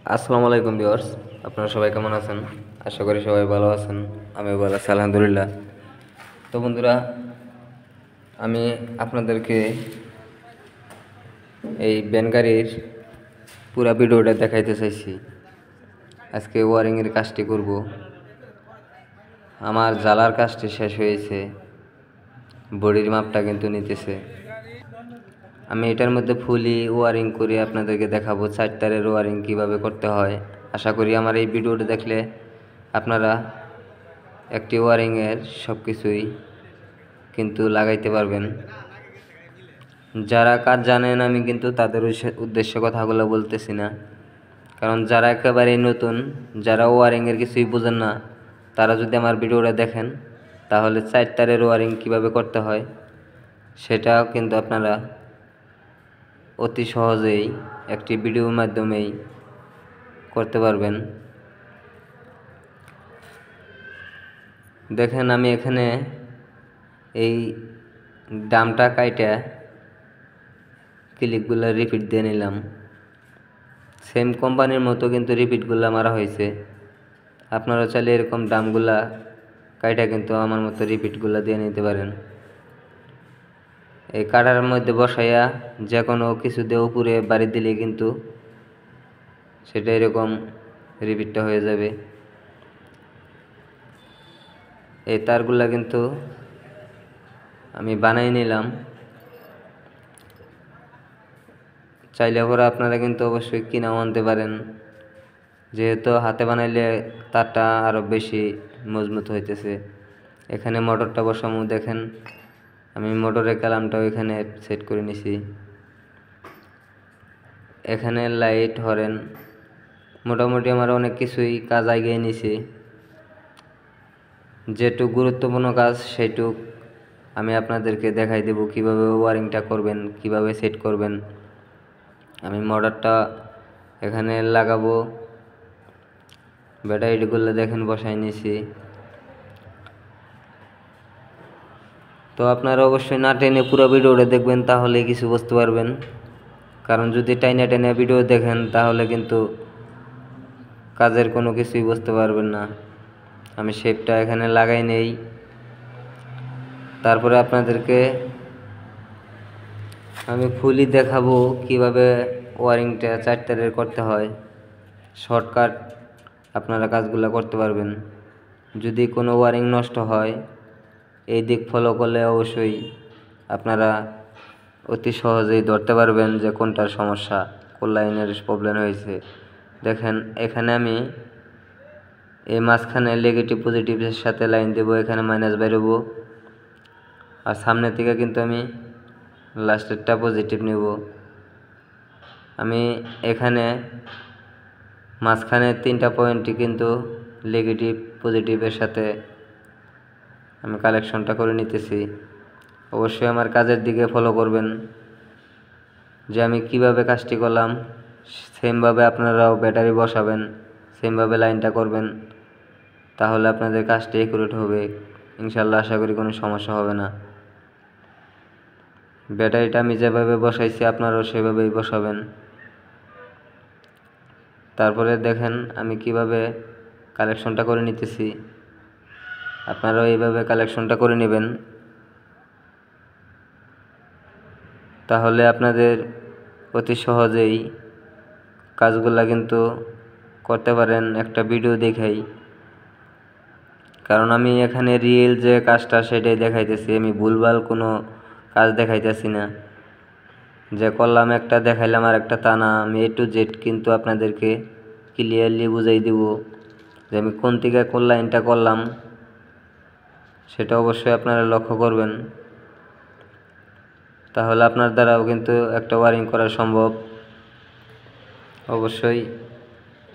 আসসালামু আলাইকুম ভিউয়ার্স, আপনারা সবাই কেমন আছেন? আশা করি সবাই ভালো আছেন। আমিও ভালো আছি আলহামদুলিল্লাহ। তো বন্ধুরা, আমি আপনাদেরকে এই ভ্যান গাড়ির পুরা ভিডিওটা দেখাইতে চাইছি। আজকে ওয়ারিংয়ের কাজটি করব। আমার জ্বালার কাজটি শেষ হয়েছে, বডির মাপটা কিন্তু নিতেছে। আমি এটার মধ্যে ফুলি ওয়ারিং করে আপনাদেরকে দেখাবো 4 তারের ওয়ারিং কীভাবে করতে হয়। আশা করি আমার এই ভিডিওটা দেখলে আপনারা একটি ওয়ারিংয়ের সব কিছুই কিন্তু লাগাইতে পারবেন। যারা কাজ জানেন আমি কিন্তু তাদের উদ্দেশ্যে কথাগুলো বলতেছি না, কারণ যারা একেবারেই নতুন, যারা ওয়ারিংয়ের কিছুই বোঝেন না, তারা যদি আমার ভিডিওটা দেখেন তাহলে 4 তারের ওয়ারিং কীভাবে করতে হয় সেটাও কিন্তু আপনারা অতি সহজেই একটি ভিডিওর মাধ্যমেই করতে পারবেন। দেখেন, আমি এখানে এই ডামটা কাইটা ক্লিপগুলো রিপিট দিয়ে নিলাম। সেম কোম্পানির মতো কিন্তু রিপিটগুলো মারা হয়েছে। আপনারা চাইলে এরকম ডামগুলা কাইটা কিন্তু আমার মতো রিপিটগুলো দিয়ে নিতে পারেন। এই কাটার মধ্যে বসাইয়া যে কোনো কিছু দিয়ে উপরে বাড়ি দিলে কিন্তু সেটা এরকম রিপিটটা হয়ে যাবে। এই তারগুলা কিন্তু আমি বানাই নিলাম। চাইলে করে আপনারা কিন্তু অবশ্যই কিনাও আনতে পারেন, যেহেতু হাতে বানাইলে তারটা আরও বেশি মজবুত হইতেছে। এখানে মোটরটা বসামু। দেখেন, আমি মোটরের কালামটাও এখানে সেট করে নিছি। এখানে লাইট হরেন মোটামুটি আমার অনেক কিছুই কাজ আগিয়ে নিছি। যেটুক গুরুত্বপূর্ণ কাজ সেইটুক আমি আপনাদেরকে দেখাই দেব, কিভাবে ওয়ারিংটা করবেন, কিভাবে সেট করবেন। আমি মোটরটা এখানে লাগাবো। ব্যাটারিগুলো দেখেন বসাই নিছি। তো আপনারা অবশ্যই না টেনে পুরো ভিডিওটা দেখবেন, তাহলে কিছু বুঝতে পারবেন। কারণ যদি টাইনে টেনে ভিডিও দেখেন তাহলে কিন্তু কাজের কোনো কিছুই বুঝতে পারবেন না। আমি শেপটা এখানে লাগাই নেই, তারপরে আপনাদেরকে আমি ফুলি দেখাবো কিভাবে ওয়ারিংটা 4 তারের করতে হয়। শর্টকাট আপনারা কাজগুলো করতে পারবেন। যদি কোনো ওয়ারিং নষ্ট হয়, এই দিক ফলো করলে অবশ্যই আপনারা অতি সহজেই ধরতে পারবেন যে কোনটার সমস্যা, কোন লাইনের প্রবলেম হয়েছে। দেখেন, এখানে আমি এই মাঝখানে নেগেটিভ পজিটিভের সাথে লাইন দেব, এখানে মাইনাস বেরোবো, আর সামনে থেকে কিন্তু আমি লাস্টেরটা পজিটিভ নেব। আমি এখানে মাঝখানে 3টা পয়েন্টই কিন্তু নেগেটিভ পজিটিভের সাথে আমি কালেকশনটা করে নিতেছি। অবশ্যই আমার কাজের দিকে ফলো করবেন, যে আমি কিভাবে কাজটি করলাম সেমভাবে আপনারাও ব্যাটারি বসাবেন, সেমভাবে লাইনটা করবেন, তাহলে আপনাদের কাজটি একুরেট হবে। ইনশাল্লাহ আশা করি কোনো সমস্যা হবে না। ব্যাটারিটা আমি যেভাবে বসাইছি আপনারাও সেভাবেই বসাবেন। তারপরে দেখেন আমি কিভাবে কালেকশনটা করে নিতেছি, আপনারাও এইভাবে কালেকশনটা করে নেবেন, তাহলে আপনাদের অতি সহজেই কাজগুলা কিন্তু করতে পারেন একটা ভিডিও দেখাই। কারণ আমি এখানে রিয়েল যে কাজটা সেটাই দেখাইতেছি, আমি ভুলভাল কোনো কাজ দেখাইতেছি না। যে করলাম একটা দেখাইলাম আর একটা, তা না। আমি A to Z কিন্তু আপনাদেরকে ক্লিয়ারলি বুঝাই দিব যে আমি কোন থেকে কোন লাইনটা করলাম, সেটা অবশ্যই আপনারা লক্ষ্য করবেন, তাহলে আপনার দ্বারাও কিন্তু একটা ওয়ারিং করা সম্ভব। অবশ্যই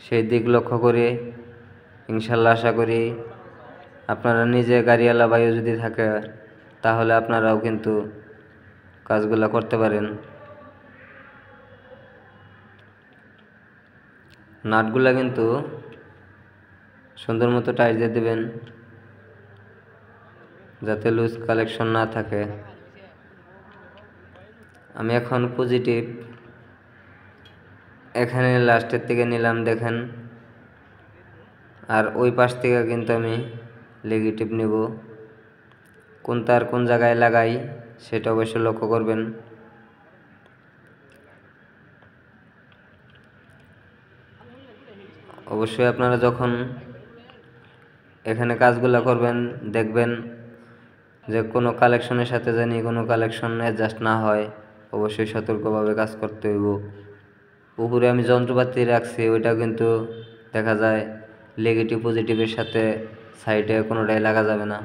সেই দিক লক্ষ্য করে ইনশাল্লাহ আশা করি আপনারা নিজে গাড়িওয়ালা ভাইও যদি থাকে তাহলে আপনারাও কিন্তু কাজগুলো করতে পারেন। নাটগুলা কিন্তু সুন্দর মতো টাইট দিয়ে দেবেন, যাতে লুজ কালেকশন না থাকে। আমি এখন পজিটিভ এখানে লাস্টের থেকে নিলাম দেখেন, আর ওই পাশ থেকে কিন্তু আমি নেগেটিভ নেব। কোন তার কোন জায়গায় লাগাই সেটা অবশ্যই লক্ষ্য করবেন। অবশ্যই আপনারা যখন এখানে কাজগুলো করবেন দেখবেন যে কোনো কালেকশনের সাথে জানি কোনো কালেকশন অ্যাডজাস্ট না হয়, অবশ্যই সতর্কভাবে কাজ করতে হইব। উপরে আমি যন্ত্রপাতি রাখছি ওইটা কিন্তু দেখা যায় নেগেটিভ পজিটিভের সাথে সাইডে কোনোটাই লাগা যাবে না।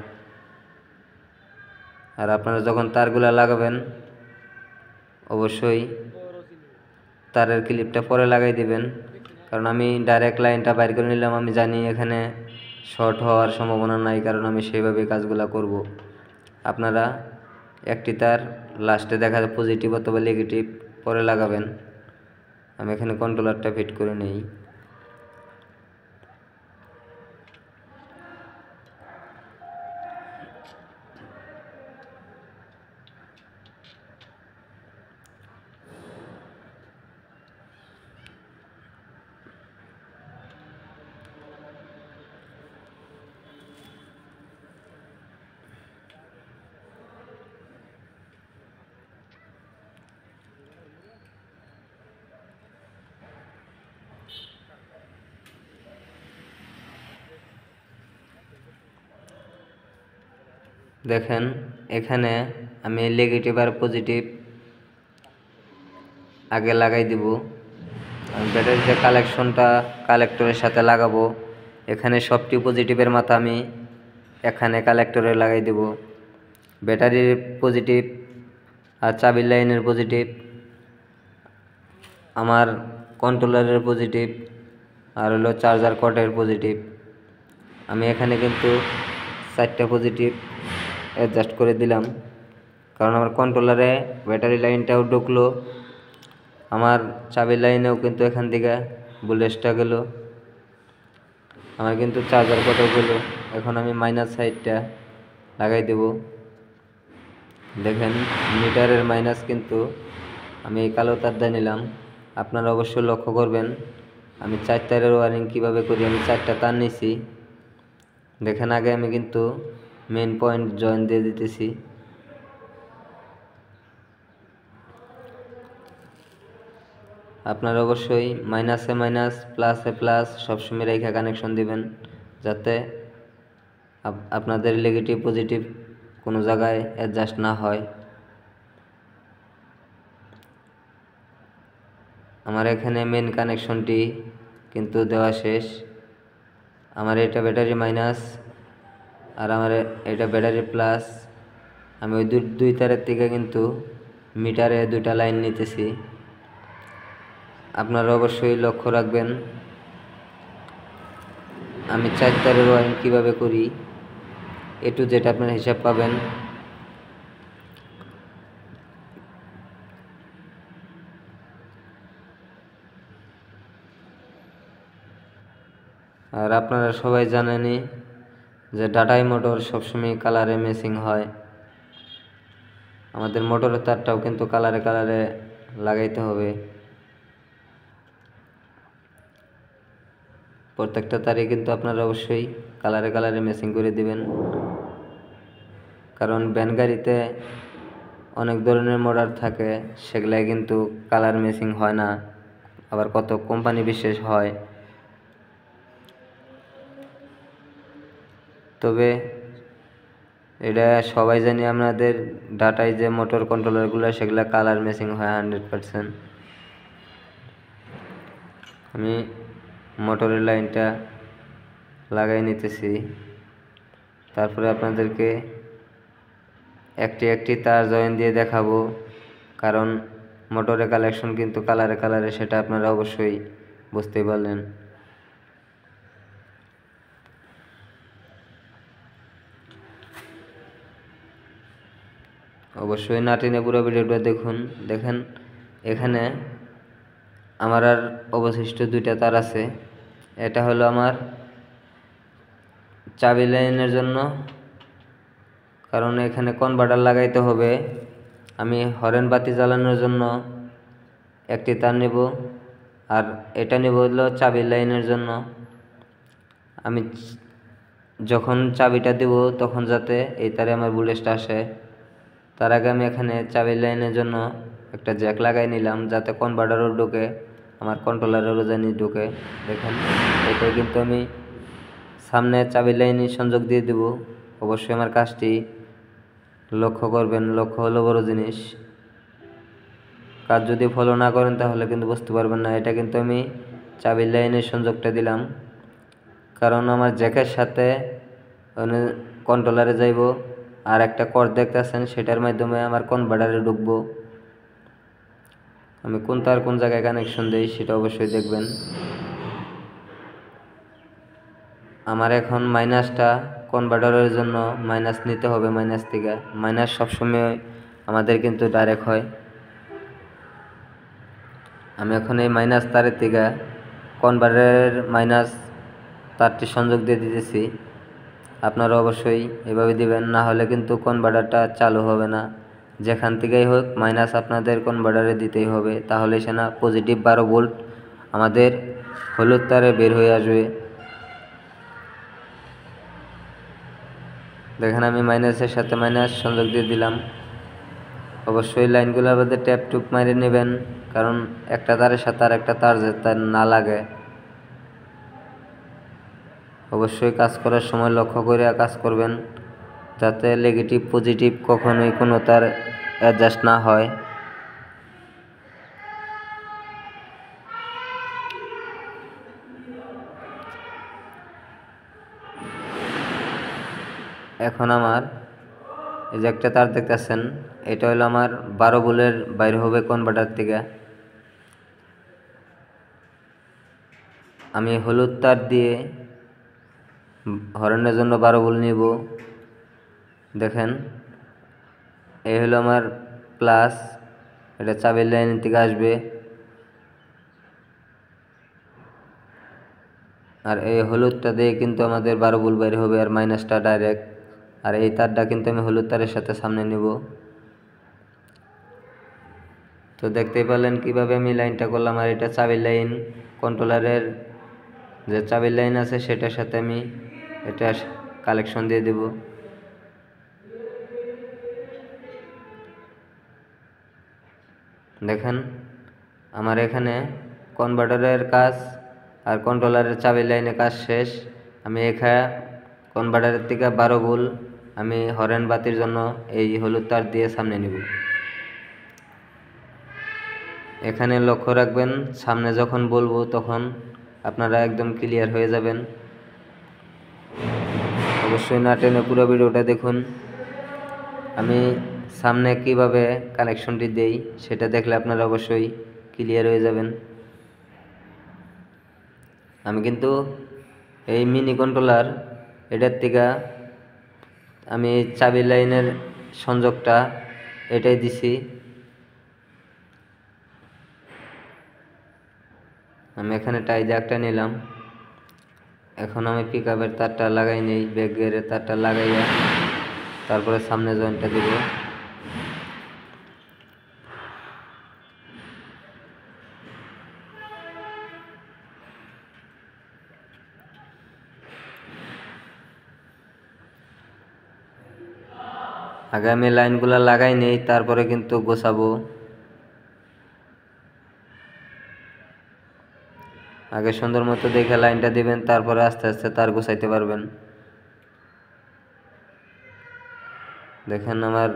আর আপনারা যখন তারগুলা লাগাবেন অবশ্যই তারের ক্লিপটা পরে লাগাই দিবেন, কারণ আমি ডাইরেক্ট লাইনটা বাইর করে নিলাম, আমি জানি এখানে শর্ট হওয়ার সম্ভাবনা নাই, কারণ আমি সেইভাবে কাজগুলো করব। আপনারা একটি তার লাস্টে দেখা যায় পজিটিভ অথবা নেগেটিভ পরে লাগাবেন। আমি এখানে কন্ট্রোলারটা ফিট করে নেই। দেখেন এখানে আমি নেগেটিভ আর পজিটিভ আগে লাগাই দিব। আমি ব্যাটারির যে কালেকশনটা কালেক্টরের সাথে লাগাবো, এখানে সবটি পজিটিভের মাথা আমি এখানে কালেক্টরে লাগাই দেব। ব্যাটারির পজিটিভ আর চাবির লাইনের পজিটিভ, আমার কন্ট্রোলারের পজিটিভ, আর হলো চার্জার কর্ডের পজিটিভ। আমি এখানে কিন্তু 4টা পজিটিভ অ্যাডজাস্ট করে দিলাম, কারণ আমার কন্ট্রোলারে ব্যাটারি লাইনটাও ঢুকলো, আমার চাবির লাইনেও কিন্তু এখান থেকে বুলেটটা গেল, আমার কিন্তু চার্জার কর্ডও গেল। এখন আমি মাইনাস সাইডটা লাগাই দেব। দেখেন মিটারের মাইনাস কিন্তু আমি এই কালো তার দিয়ে নিলাম। আপনারা অবশ্যই লক্ষ্য করবেন আমি 4 তারের ওয়ারিং কীভাবে করি। আমি 4টা তার নিছি, দেখেন আগে আমি কিন্তু মেন পয়েন্ট জয়েন দিয়ে দিতেছি। আপনারা অবশ্যই মাইনাসে মাইনাস প্লাসে প্লাস সবসময় রেখা কানেকশন দিবেন, যাতে আপনাদের নেগেটিভ পজিটিভ কোনো জায়গায় অ্যাডজাস্ট না হয়। আমার এখানে মেন কানেকশনটি কিন্তু দেওয়া শেষ। আমার এটা ব্যাটারি মাইনাস আর আমার এটা ব্যাটারি প্লাস। আমি ওই দুই তারের থেকে কিন্তু মিটারে 2টা লাইন নিতেছি। আপনারা অবশ্যই লক্ষ্য রাখবেন আমি 4 তারের ওয়ারিং কীভাবে করি, এ টু জেড আপনার হিসাব পাবেন। আর আপনারা সবাই জানেনই যে ডাটাই মোটর সবসময় কালারে ম্যাচিং হয়। আমাদের মোটরের তারটাও কিন্তু কালারে কালারে লাগাইতে হবে। প্রত্যেকটা তারে কিন্তু আপনারা অবশ্যই কালারে কালারে ম্যাচিং করে দিবেন, কারণ ভ্যান গাড়িতে অনেক ধরনের মোটর থাকে, সেগুলাই কিন্তু কালার ম্যাচিং হয় না, আবার কত কোম্পানি বিশেষ হয়। তবে এটা সবাই জানি আমাদের ডাটায় যে মোটর কন্ট্রোলারগুলো সেগুলো কালার ম্যাচিং হয় 100%। আমি মোটরের লাইনটা লাগাই নিতেছি, তারপরে আপনাদেরকে একটি একটি তার জয়েন দিয়ে দেখাবো, কারণ মোটরের কালেকশন কিন্তু কালারে কালারে, সেটা আপনারা অবশ্যই বুঝতেই পারলেন। অবশ্যই না টেনে পুরো ভিডিওটা দেখুন। দেখেন এখানে আমার আর অবশিষ্ট 2টা তার আছে। এটা হলো আমার চাবি লাইনের জন্য, কারণ এখানে কনভার্টার লাগাইতে হবে। আমি হরেন বাতি জ্বালানোর জন্য একটি তার নেব, আর এটা নিব হলো চাবির লাইনের জন্য। আমি যখন চাবিটা দিব তখন যাতে এই তারে আমার ভোল্টেজটা আসে, তার আগে আমি এখানে চাবির লাইনের জন্য একটা জ্যাক লাগাই নিলাম, যাতে কনভার্টারও ঢুকে, আমার কন্ট্রোলারেরও জানি ঢুকে। দেখেন এটাই কিন্তু আমি সামনে চাবির লাইনে সংযোগ দিয়ে দেব। অবশ্যই আমার কাজটি লক্ষ্য করবেন, লক্ষ্য হলো বড় জিনিস। কাজ যদি ফলো না করেন তাহলে কিন্তু বুঝতে পারবেন না। এটা কিন্তু আমি চাবির লাইনের সংযোগটা দিলাম, কারণ আমার জ্যাকের সাথে কন্ট্রোলারে যাইব, আর একটা কর্ড দেখতেছেন সেটার মাধ্যমে আমার কনভার্টারে ঢুকবো। আমি কোন তার কোন জায়গায় কানেকশন দিই সেটা অবশ্যই দেখবেন। আমার এখন মাইনাসটা কনভার্টারের জন্য মাইনাস নিতে হবে, মাইনাস থেকে। মাইনাস সবসময় আমাদের কিন্তু ডাইরেক্ট হয়। আমি এখন এই মাইনাস তারের থেকে কনভার্টারের মাইনাস তারটি সংযোগ দিয়ে দিতেছি। আপনারা অবশ্যই এভাবে দিবেন, না হলে কিন্তু কনভার্টারটা চালু হবে না। যেখান থেকেই হোক মাইনাস আপনাদের কনভার্টারে দিতেই হবে, তাহলে সে না পজিটিভ 12 ভোল্ট আমাদের হলুদ তারে বের হয়ে আসবে। দেখেন আমি মাইনাসের সাথে মাইনাস সংযোগ দিয়ে দিলাম। অবশ্যই লাইনগুলোর মধ্যে ট্যাপ টুপ মারিয়ে নেবেন, কারণ একটা তারের সাথে আর একটা তার যাতে না লাগে। অবশ্যই কাজ করার সময় লক্ষ্য করে কাজ করবেন, যাতে নেগেটিভ পজিটিভ কখনোই কোনো তার অ্যাডজাস্ট না হয়। এখন আমার এই যে একটা তার দেখতেছেন, এটা হলো আমার 12 ভোল্টের বাইরে হবে কনভার্টার থেকে। আমি হলুদ তার দিয়ে হর্নের জন্য 12 ভোল্ট নিব। দেখেন এই হলো আমার প্লাস, এটা চাবির লাইন থেকে আসবে। আর এই হলুদটা দিয়ে কিন্তু আমাদের 12 ভোল্ট বাইরে হবে, আর মাইনাসটা ডাইরেক্ট। আর এই তারটা কিন্তু আমি হলুদ তারের সাথে সামনে নিব। তো দেখতেই পেলেন কিভাবে আমি লাইনটা করলাম। আর এটা চাবির লাইন, কন্ট্রোলারের যে চাবির লাইন আছে সেটার সাথে আমি এটা কালেকশন দিয়ে দেব। দেখেন আমার এখানে কনভার্টারের কাজ আর কন্ট্রোলারের চাবির লাইনের কাজ শেষ। আমি এখানে কনভার্টারের থেকে 12 ভোল্ট আমি হরেন বাতির জন্য এই হলুদ তার দিয়ে সামনে নিব। এখানে লক্ষ্য রাখবেন, সামনে যখন বলবো তখন আপনারা একদম ক্লিয়ার হয়ে যাবেন। অবশ্যই না টেনে পুরো ভিডিওটা দেখুন। আমি সামনে কিভাবে কানেকশনটি দেই সেটা দেখলে আপনারা অবশ্যই ক্লিয়ার হয়ে যাবেন। আমি কিন্তু এই মিনি কন্ট্রোলার এটার থেকে আমি চাবি লাইনের সংযোগটা এটাই দিছি। আমি এখানে টাই জ্যাকটা নিলাম। এখন আমি পিকআপের তারটা লাগাই নেই, ব্যাক গিয়ারের তারটা লাগাইয়া তারপরে সামনে জয়েন্টটা দিব। আগে আমি লাইনগুলো লাগাই নেই, তারপরে কিন্তু গোছাবো। আগে সুন্দর মতো দেখে লাইনটা দিবেন, তারপরে আস্তে আস্তে তার গোছাইতে পারবেন। দেখেন আমার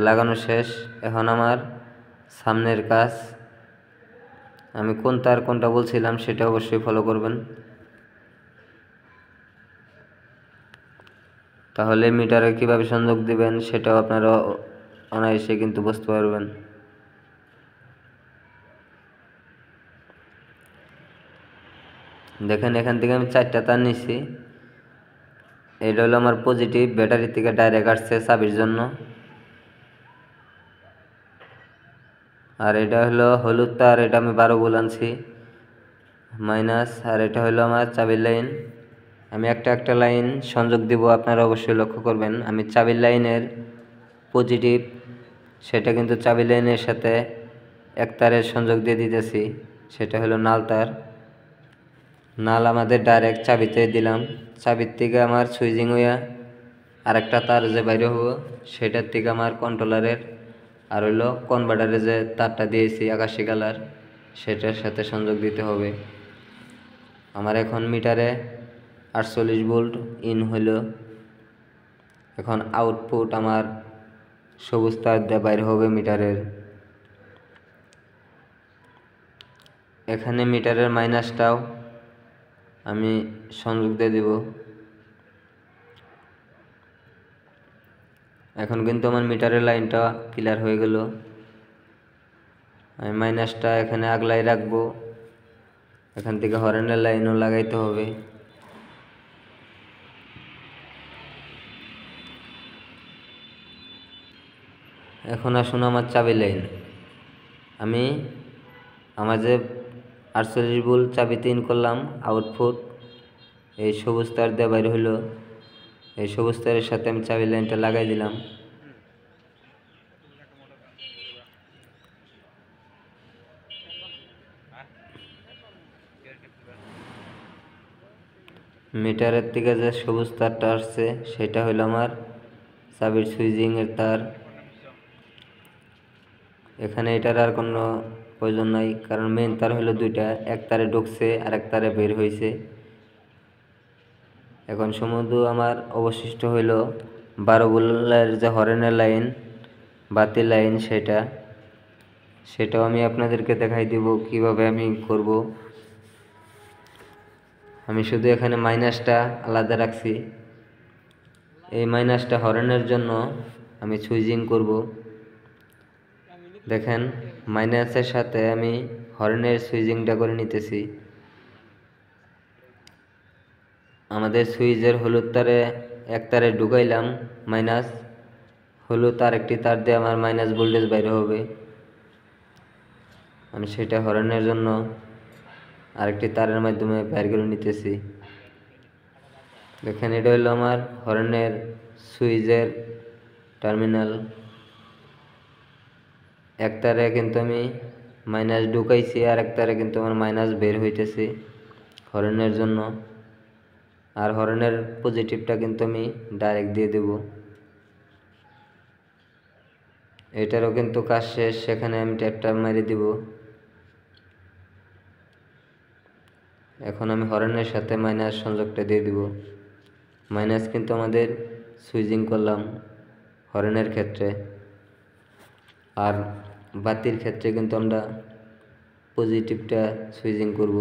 লাগানো শেষ। এখন আমার সামনের কাজ, আমি কোন তার কোনটা বলছিলাম সেটা অবশ্যই ফলো করবেন, তাহলে মিটারে কিভাবে সংযোগ দিবেন সেটাও আপনারা অনায়াসে কিন্তু বুঝতে পারবেন। দেখেন এখান থেকে আমি 4টা তার নিছি। এটা হলো আমার পজিটিভ, ব্যাটারি থেকে ডাইরেক্ট আসছে চাবির জন্য। আর এটা হলো হলুদ তার, এটা আমি 12 ভোল্ট আনছি মাইনাস। আর এটা হলো আমার চাবির লাইন। আমি একটা একটা লাইন সংযোগ দিব, আপনারা অবশ্যই লক্ষ্য করবেন। আমি চাবির লাইনের পজিটিভ সেটা কিন্তু চাবির লাইনের সাথে এক তারের সংযোগ দিয়ে দিতেছি। সেটা হলো নাল তার। নাল আমাদের ডাইরেক্ট চাবিতে দিলাম, চাবির থেকে আমার সুইচিং হইয়া আরেকটা তার যে বাইরে হবো সেটার থেকে আমার কন্ট্রোলারের আর হইলো কনভার্টারে যে তারটা দিয়েছি আকাশি কালার সেটার সাথে সংযোগ দিতে হবে। আমার এখন মিটারে 48 ভোল্ট ইন হইল, এখন আউটপুট আমার সবুজ তার দিয়ে বাইরে হবে মিটারের। এখানে মিটারের মাইনাসটাও আমি সংযোগ দিয়ে দিব। এখন কিন্তু আমার মিটারের লাইনটা ক্লিয়ার হয়ে গেল। আমি মাইনাসটা এখানে আগলাই রাখবো, এখান থেকে হর্নের লাইনও লাগাইতে হবে। এখন আসুন আমার চাবি লাইন। আমি আমার যে 48 ভোল্ট চাবিতে ইন করলাম আউটপুট এই সবুজ তার দিয়ে বাইরে হইলো, এই সবুজ তারের সাথে আমি চাবি লাইনটা লাগাই দিলাম। মিটারের থেকে যে সবুজ তারটা আসছে সেটা হলো আমার চাবির সুইচিংয়ের তার। এখানে এটার আর কোনো প্রয়োজন নাই, কারণ মেইন তার হলো দুইটা, এক তারে ঢুকছে আর এক তারে বের হয়েছে। এখন সমুদ্র আমার অবশিষ্ট হইল 12 ভোল্টের যে হর্নের লাইন বাতি লাইন সেটাও আমি আপনাদেরকে দেখাই দিব কিভাবে আমি করব। আমি শুধু এখানে মাইনাসটা আলাদা রাখছি, এই মাইনাসটা হর্নের জন্য আমি সুইচিং করব। দেখেন মাইনাসের সাথে আমি হর্নের সুইচিংটা করে নিতেছি। আমাদের সুইচের হলুদ তারে এক তারে ঢুকাইলাম মাইনাস, হলুদ আর একটি তার দিয়ে আমার মাইনাস ভোল্টেজ বাইরে হবে। আমি সেটা হর্নের জন্য আরেকটি তারের মাধ্যমে বাইর করে নিতেছি। দেখেন এটা হলো আমার হর্নের সুইচের টার্মিনাল। এক তারে কিন্তু আমি মাইনাস ঢুকাইছি আর এক তারে কিন্তু আমার মাইনাস বের হইতেছে হর্নের জন্য, আর হর্নের পজিটিভটা কিন্তু আমি ডাইরেক্ট দিয়ে দেব। এটারও কিন্তু কাজ শেষ, সেখানে আমি ট্যাপটা মেরে দিব। এখন আমি হর্নের সাথে মাইনাস সংযোগটা দিয়ে দিব। মাইনাস কিন্তু আমাদের সুইচিং করলাম হর্নের ক্ষেত্রে, আর বাতির ক্ষেত্রে কিন্তু আমরা পজিটিভটা সুইচিং করব।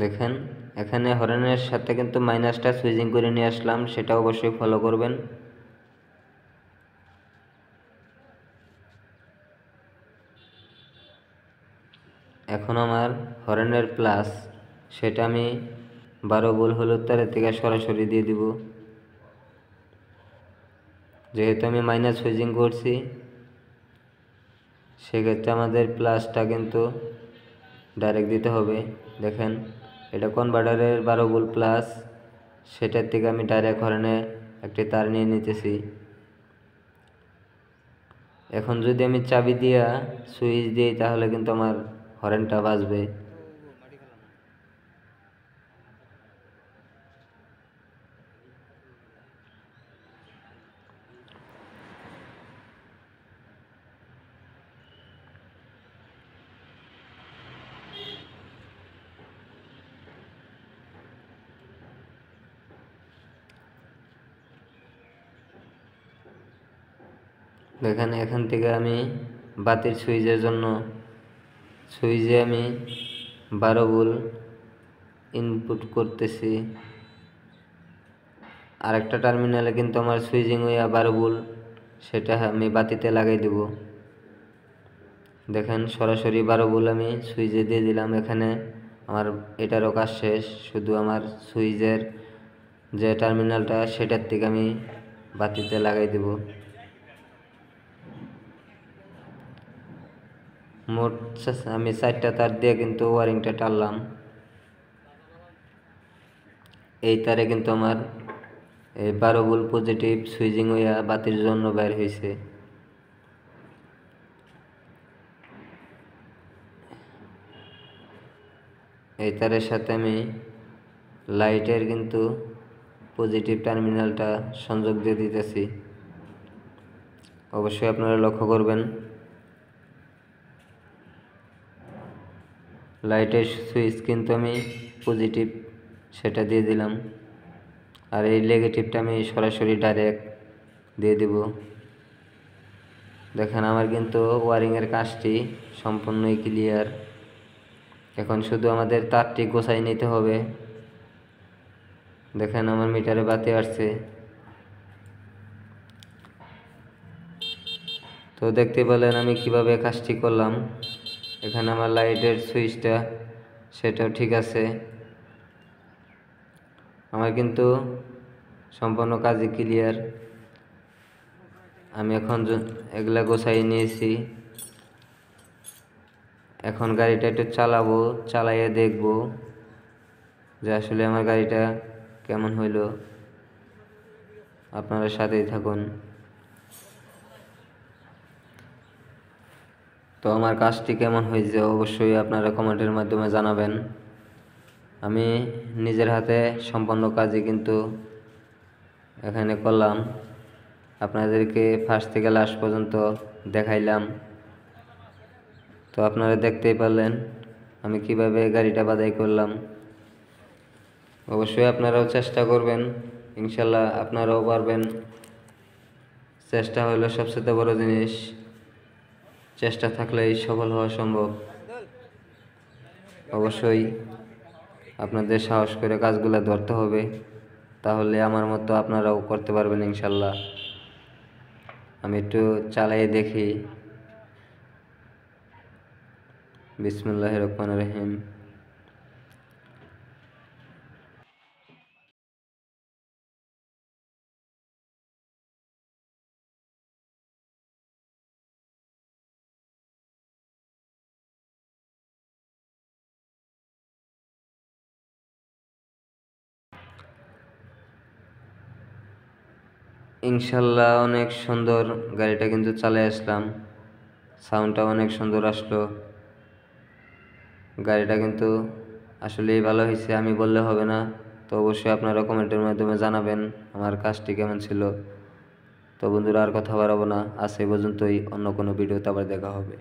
দেখেন এখানে হর্নের সাথে কিন্তু মাইনাসটা সুইচিং করে নিয়ে আসলাম, সেটা অবশ্যই ফলো করবেন। এখন আমার হর্নের প্লাস সেটা আমি 12 ভোল্ট হলুদ তারের থেকে সরাসরি দিয়ে দিব। যেহেতু আমি মাইনাস সুইচিং করছি সেক্ষেত্রে আমাদের প্লাসটা কিন্তু ডাইরেক্ট দিতে হবে। দেখেন এটা কনভার্টারের 12 ভোল্ট প্লাস, সেটার থেকে আমি ডাইরেক্ট হর্নে একটি তার নিয়ে নিতেছি। এখন যদি আমি চাবি দিয়া সুইচ দিই তাহলে কিন্তু আমার হর্নটা বাজবে। দেখেন এখান থেকে আমি বাতির সুইচের জন্য সুইচে আমি 12 ভোল্ট ইনপুট করতেছি, আরেকটা টার্মিনালে কিন্তু আমার সুইচিং হইয়া 12 ভোল্ট, সেটা আমি বাতিতে লাগাই দেব। দেখেন সরাসরি 12 ভোল্ট আমি সুইচে দিয়ে দিলাম। এখানে আমার এটারও কাজ শেষ, শুধু আমার সুইচের যে টার্মিনালটা সেটার থেকে আমি বাতিতে লাগাই দেব। মোট আমি 4টা তার দিয়ে কিন্তু ওয়ারিংটা টানলাম। এই তারে কিন্তু আমার এই 12 ভোল্ট পজিটিভ সুইচিং হইয়া বাতির জন্য বের হয়েছে। এই তারের সাথে আমি লাইটের কিন্তু পজিটিভ টার্মিনালটা সংযোগ দিয়ে দিতেছি। অবশ্যই আপনারা লক্ষ্য করবেন, লাইটের সুইচ কিন্তু আমি পজিটিভ সেটা দিয়ে দিলাম, আর এই নেগেটিভটা আমি সরাসরি ডাইরেক্ট দিয়ে দিব। দেখেন আমার কিন্তু ওয়ারিংয়ের কাজটি সম্পূর্ণই ক্লিয়ার। এখন শুধু আমাদের তারটি গোছাই নিতে হবে। দেখেন আমার মিটারে বাতি আসছে। তো দেখতে পেলেন আমি কিভাবে কাজটি করলাম। এখানে আমার লাইটের সুইচটা সেটাও ঠিক আছে। আমার কিন্তু সম্পূর্ণ কাজই ক্লিয়ার। আমি এখন এগুলা গোছাই নিয়েছি। এখন গাড়িটা একটু চালাবো, চালাইয়ে দেখব যে আসলে আমার গাড়িটা কেমন হইলো। আপনারা সাথেই থাকুন। তো আমার কাজটি কেমন হয়েছে অবশ্যই আপনারা কমেন্টের মাধ্যমে জানাবেন। আমি নিজের হাতে সম্পন্ন কাজই কিন্তু এখানে করলাম, আপনাদেরকে ফার্স্ট থেকে লাস্ট পর্যন্ত দেখাইলাম। তো আপনারা দেখতেই পারলেন আমি কিভাবে গাড়িটা বাদাই করলাম। অবশ্যই আপনারাও চেষ্টা করবেন, ইনশাল্লাহ আপনারাও পারবেন। চেষ্টা হলো সবচেয়ে বড় জিনিস, চেষ্টা থাকলেই সফল হওয়া সম্ভব। অবশ্যই আপনাদের সাহস করে কাজগুলো ধরতে হবে, তাহলে আমার মতো আপনারাও করতে পারবেন ইনশাল্লাহ। আমি একটু চালাই দেখি। বিসমিল্লাহির রহমানির রহিম। ইনশাল্লাহ অনেক সুন্দর গাড়িটা কিন্তু চালিয়ে আসলাম, সাউন্ডটা অনেক সুন্দর আসলো। গাড়িটা কিন্তু আসলেই ভালো হয়েছে, আমি বললে হবে না। তো অবশ্যই আপনারা কমেন্টের মাধ্যমে জানাবেন আমার কাজটি কেমন ছিল। তো বন্ধুরা আর কথা বাড়াবো না, আজ এই পর্যন্তই। অন্য কোনো ভিডিওতে আবার দেখা হবে।